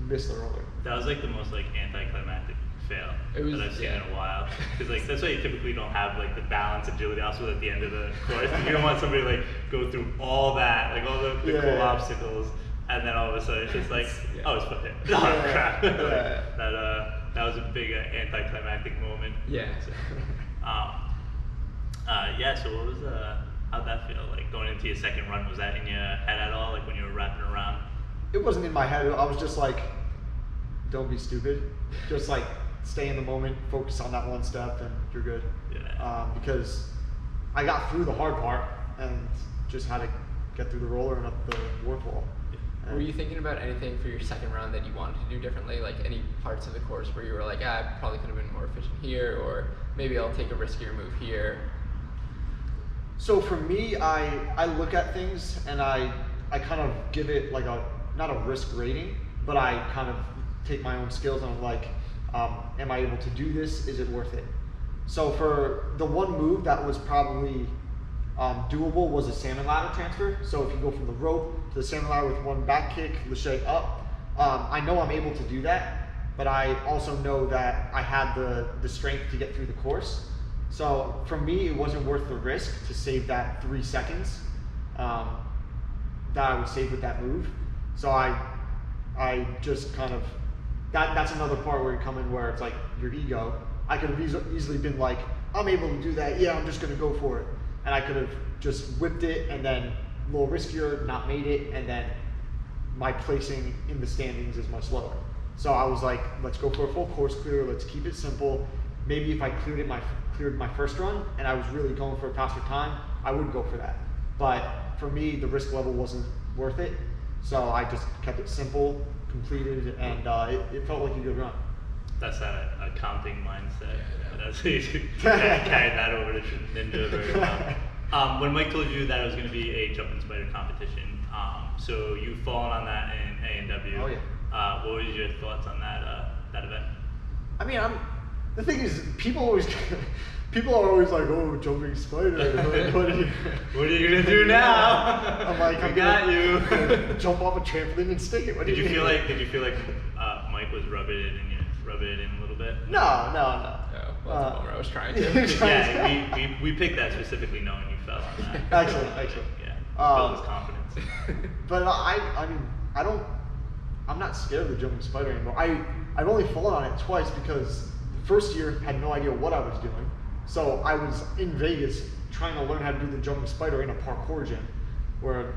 missed the roller. That was like the most like anticlimactic fail that I've seen in a while. Because like that's why you typically don't have like the balance, agility, also at the end of the course. You don't want somebody to like go through all that, like all the cool obstacles, and then all of a sudden it's just like, oh, it's foot hit. Oh crap! That was a big anticlimactic moment. Yeah. So, So what was how'd that feel? Like going into your second run, was that in your head at all? Like when you were wrapping around? It wasn't in my head. I was just like, don't be stupid. Just like stay in the moment, focus on that one step, and you're good. Yeah. Because I got through the hard part and just had to get through the roller and up the warp wall. Were you thinking about anything for your second round that you wanted to do differently? Like any parts of the course where you were like, I probably could have been more efficient here, or maybe I'll take a riskier move here? So for me, I look at things and I kind of give it like not a risk rating, but I kind of take my own skills and I'm like, am I able to do this? Is it worth it? So for the one move that was probably doable was a Salmon Ladder transfer. So if you go from the rope to the Salmon Ladder with one back kick, lachey up, I know I'm able to do that, but I also know that I had the strength to get through the course. So for me, it wasn't worth the risk to save that 3 seconds that I would save with that move. So I just kind of, that's another part where you come in where it's like your ego. I could have easily been like, I'm able to do that, yeah, I'm just gonna go for it. And I could have just whipped it and then a little riskier, not made it, and then my placing in the standings is much lower. So I was like, let's go for a full course clear, let's keep it simple. maybe if I cleared my first run and I was really going for a faster time, I would go for that. But for me, the risk level wasn't worth it, so I just kept it simple, completed, and it felt like a good run. That's that accounting mindset. That's you carried that over to Ninja very well. When Mike told you that it was going to be a jumping spider competition, so you've fallen on that in A&W. Oh yeah. What was your thoughts on that event? I mean, the thing is, people are always like, oh, jumping spider. What are you gonna do now? I'm like, I got you. Jump off a trampoline and stick it. Did you feel like Mike was rubbing it in a little bit? No. Oh, well, that's a bummer. I was trying to. Yeah, we picked that specifically knowing you fell on that. Excellent. Yeah, build his confidence. But I mean, I'm not scared of the jumping spider anymore. I've only fallen on it twice because the first year had no idea what I was doing. So I was in Vegas trying to learn how to do the jumping spider in a parkour gym where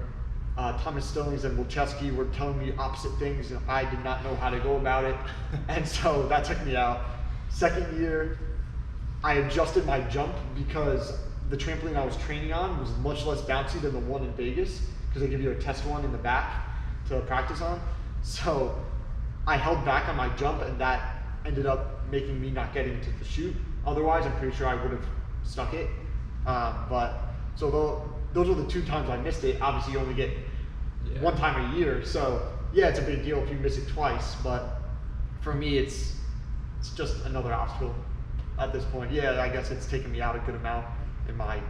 Thomas Stillings and Wilczewski were telling me opposite things and I did not know how to go about it. And so that took me out. Second year, I adjusted my jump because the trampoline I was training on was much less bouncy than the one in Vegas because they give you a test one in the back to practice on. So I held back on my jump and that ended up making me not getting into the chute. Otherwise, I'm pretty sure I would have stuck it. So those were the 2 times I missed it. Obviously, you only get one time a year. So yeah, it's a big deal if you miss it twice. But for me, it's just another obstacle at this point. Yeah, I guess it's taken me out a good amount in my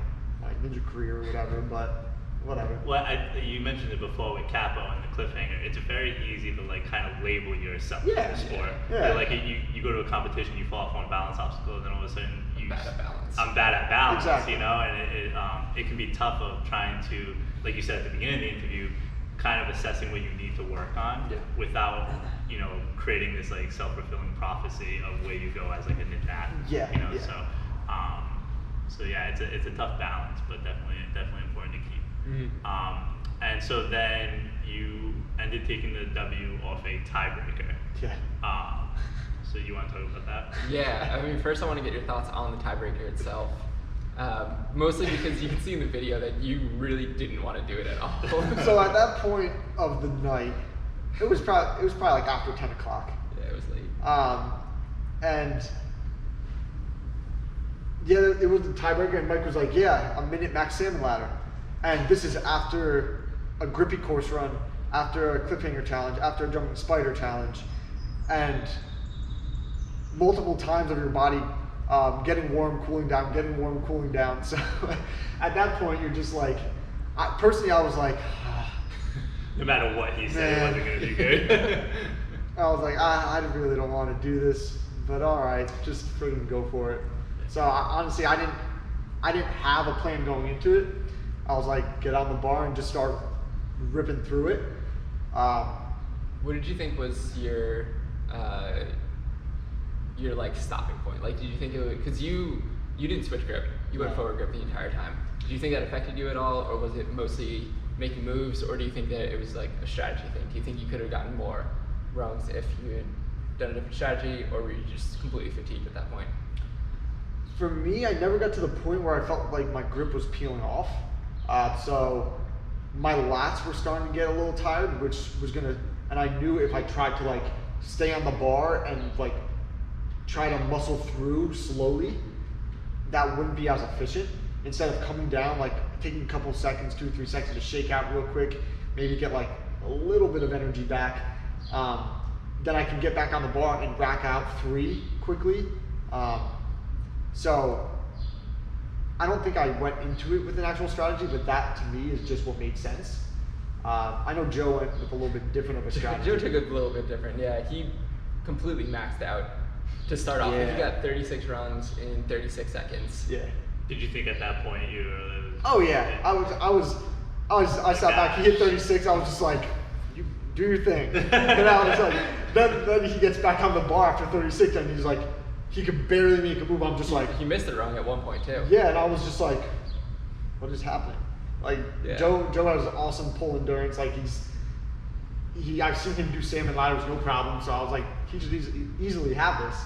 ninja career or whatever, but whatever. Well, you mentioned it before with Capo and the cliffhanger. It's very easy to like kind of label yourself in the sport. Yeah. Like you go to a competition, you fall off on a balance obstacle, and then all of a sudden I'm bad at balance. I'm bad at balance, exactly. you know, and it can be tough of trying to, like you said at the beginning of the interview, kind of assessing what you need to work on without, you know, creating this like self-fulfilling prophecy of where you go as like a ninja athlete. Yeah. You know, yeah. so yeah, it's a tough balance, but definitely important to keep. Mm-hmm. And so then you ended taking the W off a tiebreaker. Yeah. So you want to talk about that? Yeah, I mean, first I want to get your thoughts on the tiebreaker itself. Mostly because you can see in the video that you really didn't want to do it at all. So at that point of the night, it was probably like after 10 o'clock. Yeah, it was late. And yeah, it was the tiebreaker, and Mike was like, yeah, a minute max salmon ladder. And this is after a grippy course run, after a cliffhanger challenge, after a jumping spider challenge, and multiple times of your body getting warm, cooling down, getting warm, cooling down. So at that point, you're just like, personally, I was like, no matter what he said, it wasn't going to be good. I was like, I really don't want to do this, but all right, just freaking go for it. So honestly, I didn't have a plan going into it. I was like, get on the bar and just start ripping through it. What did you think was your like stopping point? Like, did you think it would, because you didn't switch grip, you went forward grip the entire time. Did you think that affected you at all, or was it mostly making moves, or do you think that it was like a strategy thing? Do you think you could have gotten more rungs if you had done a different strategy, or were you just completely fatigued at that point? For me, I never got to the point where I felt like my grip was peeling off. So my lats were starting to get a little tired, which was and I knew if I tried to like stay on the bar and like try to muscle through slowly, that wouldn't be as efficient. Instead of coming down, like taking a couple seconds, 2 or 3 seconds to shake out real quick, maybe get like a little bit of energy back, then I can get back on the bar and rack out 3 quickly. So I don't think I went into it with an actual strategy, but that to me is just what made sense. I know Joe went with a little bit different of a strategy. Joe took it a little bit different. Yeah, he completely maxed out to start off. Yeah. He got 36 runs in 36 seconds. Yeah. Did you think at that point you were? Oh yeah, I sat back. He hit 36. I was just like, you do your thing. And I was like, then he gets back on the bar after 36, and he's like, he could barely make a move. I'm just like, he missed the rung at one point too. yeah, and I was just like, what is happening? Like Joe has awesome pull endurance. Like I've seen him do salmon ladders no problem. So I was like, he should easily have this.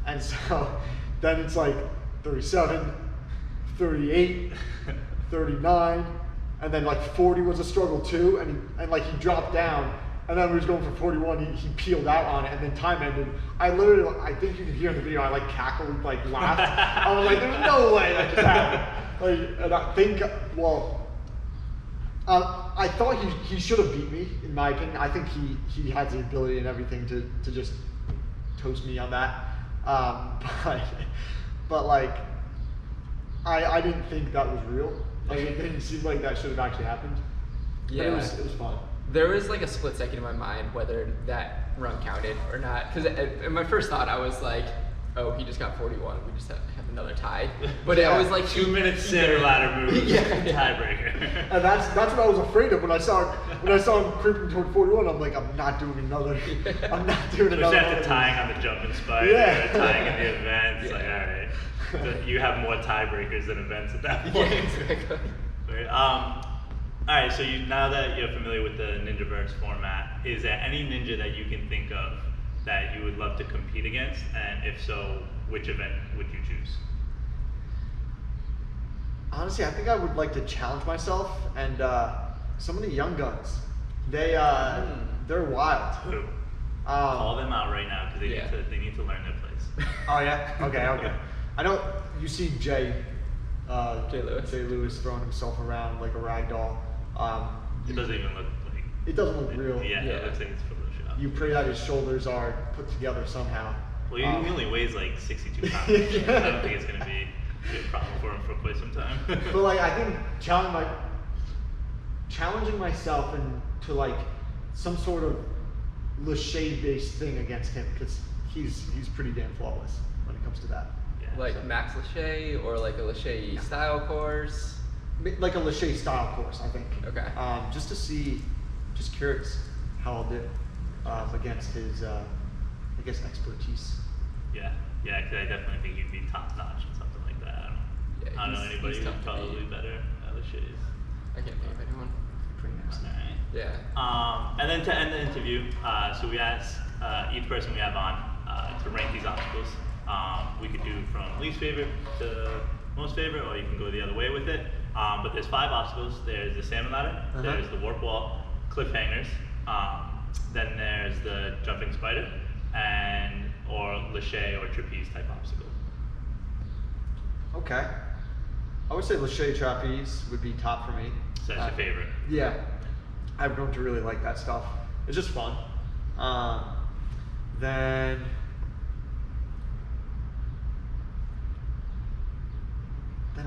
And so Then it's like 37, 38, 39, and then like 40 was a struggle too, and like he dropped down, and then we was going for 41, he peeled out on it, and then time ended. I literally, I think you can hear in the video, I like cackled, like laughed. I was like, there's no way that just happened. Like, and I think, well, I thought he should have beat me, in my opinion. I think he had the ability and everything to just toast me on that. But like, I didn't think that was real. Like, it didn't seem like that should have actually happened. Yeah. But it was fun. There was like a split second in my mind whether that run counted or not. Because in my first thought, I was like, oh, he just got 41. We just have another tie. But Yeah. I was like 2 minutes Salmon Ladder move. Yeah. Tiebreaker. And that's what I was afraid of when I saw him creeping toward 41. I'm like, I'm not doing another. I'm not doing another. Especially after tying on the jumping spider, Yeah. tying in the event. It's Yeah. like, all right. So you have more tiebreakers than events at that Yeah, point. exactly. Right. All right. So now that you're familiar with the Ninjaverse format, is there any ninja that you can think of that you would love to compete against? And if so, which event would you choose? Honestly, I think I would like to challenge myself and some of the young guns. They're wild. Who? Call Um, them out right now because Yeah. they need to learn their place. oh yeah. Okay. I know you see Jay Jay Lewis. throwing himself around like a rag doll. It doesn't even look like. It doesn't look real. Yeah, Yeah. it looks like it's Photoshop. You pray that his shoulders are put together somehow. Well, he only weighs like 62 pounds. Yeah. I don't think it's gonna be a problem for him for quite some time. But like, I think challenging myself into like some sort of Lachey based thing against him, because he's pretty damn flawless when it comes to that. Yeah, Like so- Max Lachey or like a Lachey style course. Like a Lachey style course, I think. Okay. Just to see, just curious how I'll do against his, I guess, expertise. Yeah, because I definitely think you'd be top notch in something like that. Yeah, I don't know he's anybody who's tough to probably beat. better at Lachey's. I can't think of anyone. Pretty nasty. Alright. Yeah. And then to end the interview, so we asked each person we have on to rank these obstacles. We could do from least favorite to most favorite, or you can go the other way with it. But there's 5 obstacles. There's the salmon ladder, there's the warp wall, cliffhangers, then there's the jumping spider, or Lachey or trapeze type obstacle. Okay. I would say Lachey trapeze would be top for me. So that's your favorite. Yeah. I've grown to really like that stuff. It's just fun. Then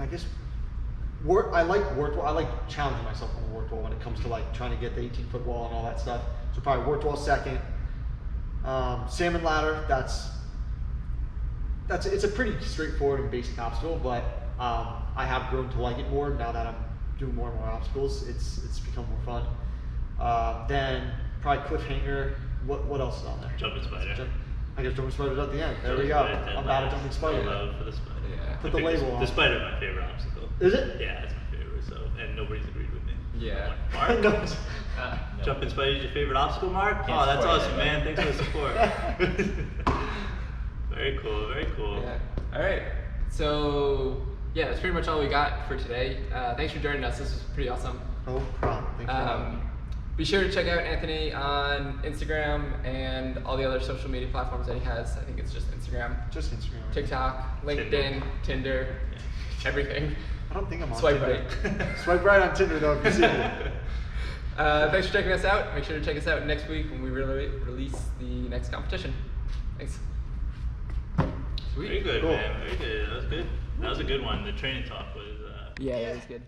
I guess I like warped wall. I like challenging myself on the warped wall when it comes to like trying to get the 18-foot wall and all that stuff. So probably warped wall second. Salmon ladder. It's a pretty straightforward and basic obstacle, but I have grown to like it more now that I'm doing more and more obstacles. It's become more fun. Then probably cliffhanger. What else is on there? Jumping spider. I guess jumping spider's at the end. There we Jumping go. spider, dead I'm bad at last. jumping spider. No love for the spider. Yeah. Put I the think label on. The spider is my favorite obstacle. Is it? Yeah, it's my favorite. So, and nobody's agreed with me. Yeah. Mark? No. No. Jumping spider is your favorite obstacle, Mark? Can't Oh, that's support awesome, it. man. Thanks for the support. Very cool. Very cool. Yeah. All right. So yeah, that's pretty much all we got for today. Thanks for joining us. This was pretty awesome. No problem. Thanks for having me. Be sure to check out Anthony on Instagram and all the other social media platforms that he has. I think it's just Instagram, Just Instagram. right? TikTok, LinkedIn, Tinder, everything. I don't think I'm on Swipe Tinder. right. Swipe right on Tinder though if you see me. Thanks for checking us out. Make sure to check us out next week when we release the next competition. Thanks. Sweet. Very good, Cool. man. Very good. That was good. That was a good one. The training talk was. Yeah, that was good.